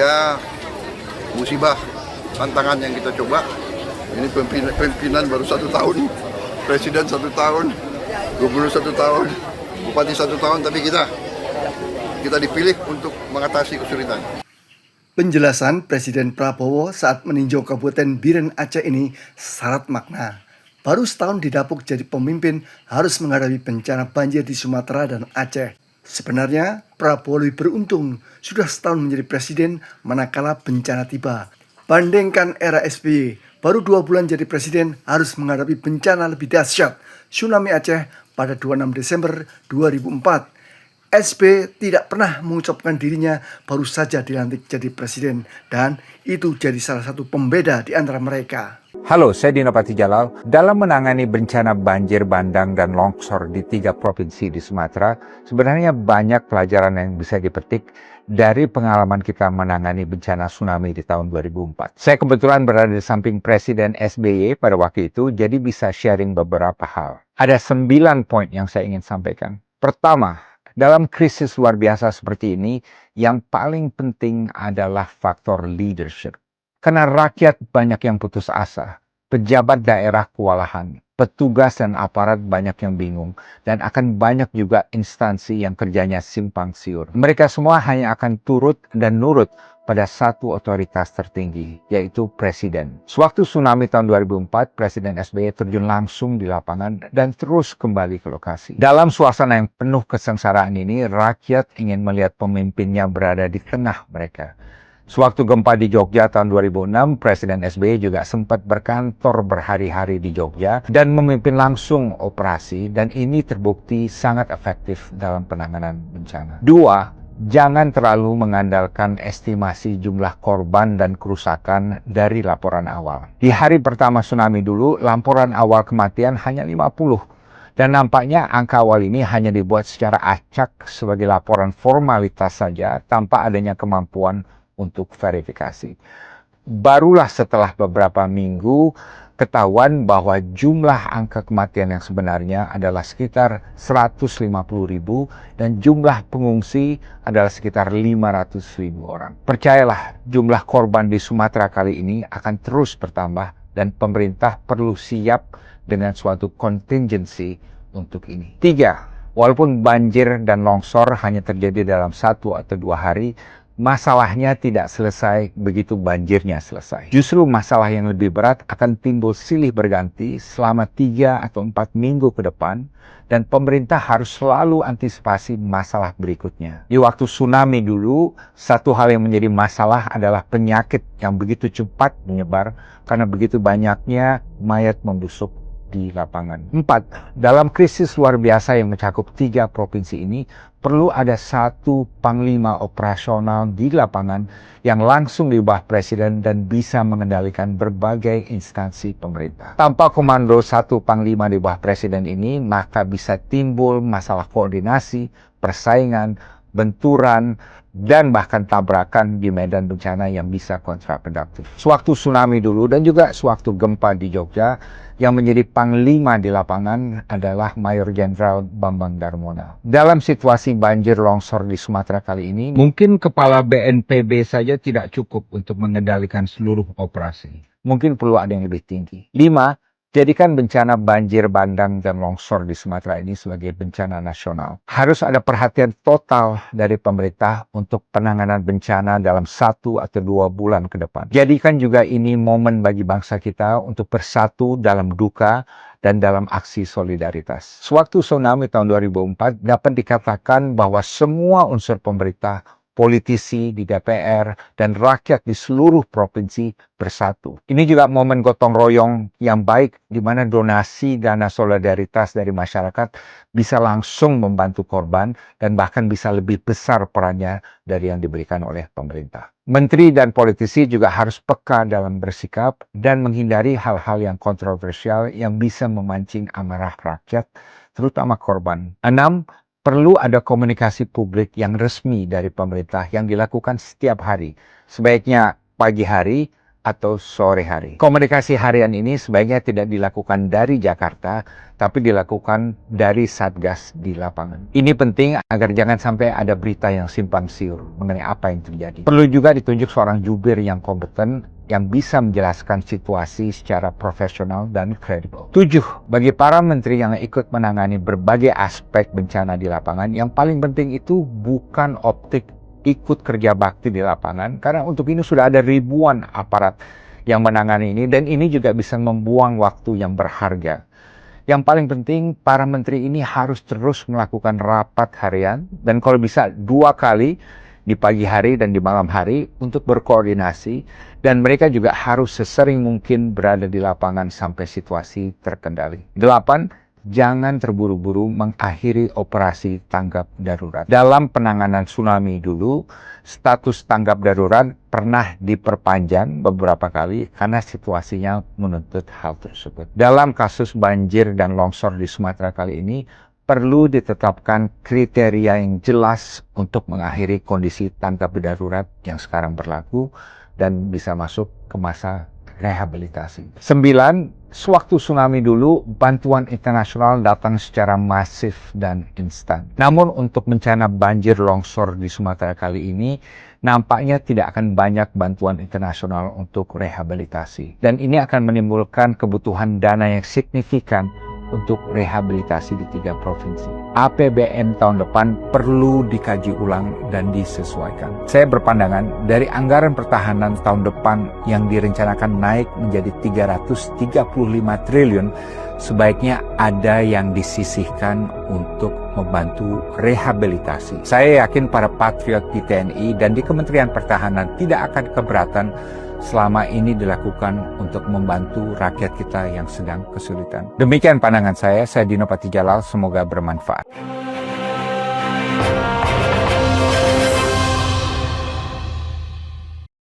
Ya, musibah, tantangan yang kita coba. Ini pimpinan baru 1 tahun, presiden 1 tahun, gubernur 1 tahun, bupati 1 tahun, tapi kita dipilih untuk mengatasi kesulitan. Penjelasan Presiden Prabowo saat meninjau Kabupaten Biren Aceh ini syarat makna. Baru setahun didapuk jadi pemimpin harus menghadapi bencana banjir di Sumatera dan Aceh. Sebenarnya Prabowo lebih beruntung sudah setahun menjadi presiden manakala bencana tiba. Bandingkan era SBY, baru 2 bulan jadi presiden harus menghadapi bencana lebih dahsyat, tsunami Aceh pada 26 Desember 2004. SB tidak pernah mengucapkan dirinya baru saja dilantik jadi presiden, dan itu jadi salah satu pembeda di antara mereka. Halo, saya Dino Patijalal. Dalam menangani bencana banjir bandang dan longsor di 3 provinsi di Sumatera, sebenarnya banyak pelajaran yang bisa dipetik dari pengalaman kita menangani bencana tsunami di tahun 2004. Saya kebetulan berada di samping Presiden SBY pada waktu itu, jadi bisa sharing beberapa hal. Ada 9 poin yang saya ingin sampaikan. Pertama, dalam krisis luar biasa seperti ini, yang paling penting adalah faktor leadership. Karena rakyat banyak yang putus asa, pejabat daerah kewalahan, petugas dan aparat banyak yang bingung, dan akan banyak juga instansi yang kerjanya simpang siur. Mereka semua hanya akan turut dan nurut pada satu otoritas tertinggi, yaitu Presiden. Sewaktu tsunami tahun 2004, Presiden SBY terjun langsung di lapangan dan terus kembali ke lokasi. Dalam suasana yang penuh kesengsaraan ini, rakyat ingin melihat pemimpinnya berada di tengah mereka. Sewaktu gempa di Jogja tahun 2006, Presiden SBY juga sempat berkantor berhari-hari di Jogja dan memimpin langsung operasi, dan ini terbukti sangat efektif dalam penanganan bencana. 2. Jangan terlalu mengandalkan estimasi jumlah korban dan kerusakan dari laporan awal. Di hari pertama tsunami dulu, laporan awal kematian hanya 50. Dan nampaknya angka awal ini hanya dibuat secara acak sebagai laporan formalitas saja tanpa adanya kemampuan untuk verifikasi. Barulah setelah beberapa minggu ketahuan bahwa jumlah angka kematian yang sebenarnya adalah sekitar 150.000 dan jumlah pengungsi adalah sekitar 500.000 orang. Percayalah, jumlah korban di Sumatera kali ini akan terus bertambah dan pemerintah perlu siap dengan suatu contingency untuk ini. 3. Walaupun banjir dan longsor hanya terjadi dalam 1 atau 2 hari, masalahnya tidak selesai begitu banjirnya selesai. Justru masalah yang lebih berat akan timbul silih berganti selama 3 atau 4 minggu ke depan, dan pemerintah harus selalu antisipasi masalah berikutnya. Di waktu tsunami dulu, satu hal yang menjadi masalah adalah penyakit yang begitu cepat menyebar karena begitu banyaknya mayat membusuk di lapangan. 4. Dalam krisis luar biasa yang mencakup 3 provinsi ini, perlu ada satu panglima operasional di lapangan yang langsung di bawah presiden dan bisa mengendalikan berbagai instansi pemerintah. Tanpa komando satu panglima di bawah presiden ini, maka bisa timbul masalah koordinasi, persaingan, benturan, dan bahkan tabrakan di medan bencana yang bisa kontraproduktif. Sewaktu tsunami dulu dan juga sewaktu gempa di Jogja, yang menjadi panglima di lapangan adalah Mayor Jenderal Bambang Darmono. Dalam situasi banjir longsor di Sumatera kali ini, mungkin kepala BNPB saja tidak cukup untuk mengendalikan seluruh operasi. Mungkin perlu ada yang lebih tinggi. 5. Jadikan bencana banjir bandang dan longsor di Sumatera ini sebagai bencana nasional. Harus ada perhatian total dari pemerintah untuk penanganan bencana dalam 1 atau 2 bulan ke depan. Jadikan juga ini momen bagi bangsa kita untuk bersatu dalam duka dan dalam aksi solidaritas. Sewaktu tsunami tahun 2004, dapat dikatakan bahwa semua unsur pemerintah, politisi di DPR, dan rakyat di seluruh provinsi bersatu. Ini juga momen gotong royong yang baik di mana donasi dana solidaritas dari masyarakat bisa langsung membantu korban dan bahkan bisa lebih besar perannya dari yang diberikan oleh pemerintah. Menteri dan politisi juga harus peka dalam bersikap dan menghindari hal-hal yang kontroversial yang bisa memancing amarah rakyat, terutama korban. 6. Perlu ada komunikasi publik yang resmi dari pemerintah yang dilakukan setiap hari. Sebaiknya pagi hari atau sore hari. Komunikasi harian ini sebaiknya tidak dilakukan dari Jakarta, tapi dilakukan dari Satgas di lapangan. Ini penting agar jangan sampai ada berita yang simpang siur mengenai apa yang terjadi. Perlu juga ditunjuk seorang jubir yang kompeten yang bisa menjelaskan situasi secara profesional dan kredibel. 7. Bagi para menteri yang ikut menangani berbagai aspek bencana di lapangan, yang paling penting itu bukan optik ikut kerja bakti di lapangan, karena untuk ini sudah ada ribuan aparat yang menangani ini, dan ini juga bisa membuang waktu yang berharga. Yang paling penting, para menteri ini harus terus melakukan rapat harian, dan kalau bisa 2 kali, di pagi hari dan di malam hari, untuk berkoordinasi, dan mereka juga harus sesering mungkin berada di lapangan sampai situasi terkendali. 8. Jangan terburu-buru mengakhiri operasi tanggap darurat. Dalam penanganan tsunami dulu, status tanggap darurat pernah diperpanjang beberapa kali karena situasinya menuntut hal tersebut. Dalam kasus banjir dan longsor di Sumatera kali ini, perlu ditetapkan kriteria yang jelas untuk mengakhiri kondisi tanggap darurat yang sekarang berlaku dan bisa masuk ke masa rehabilitasi. 9. Sewaktu tsunami dulu, bantuan internasional datang secara masif dan instan. Namun untuk bencana banjir longsor di Sumatera kali ini, nampaknya tidak akan banyak bantuan internasional untuk rehabilitasi. Dan ini akan menimbulkan kebutuhan dana yang signifikan untuk rehabilitasi di 3 provinsi. APBN tahun depan perlu dikaji ulang dan disesuaikan. Saya berpandangan dari anggaran pertahanan tahun depan yang direncanakan naik menjadi 335 triliun, sebaiknya ada yang disisihkan untuk membantu rehabilitasi. Saya yakin para patriot di TNI dan di Kementerian Pertahanan tidak akan keberatan selama ini dilakukan untuk membantu rakyat kita yang sedang kesulitan. Demikian pandangan saya Dino Patijalal, semoga bermanfaat.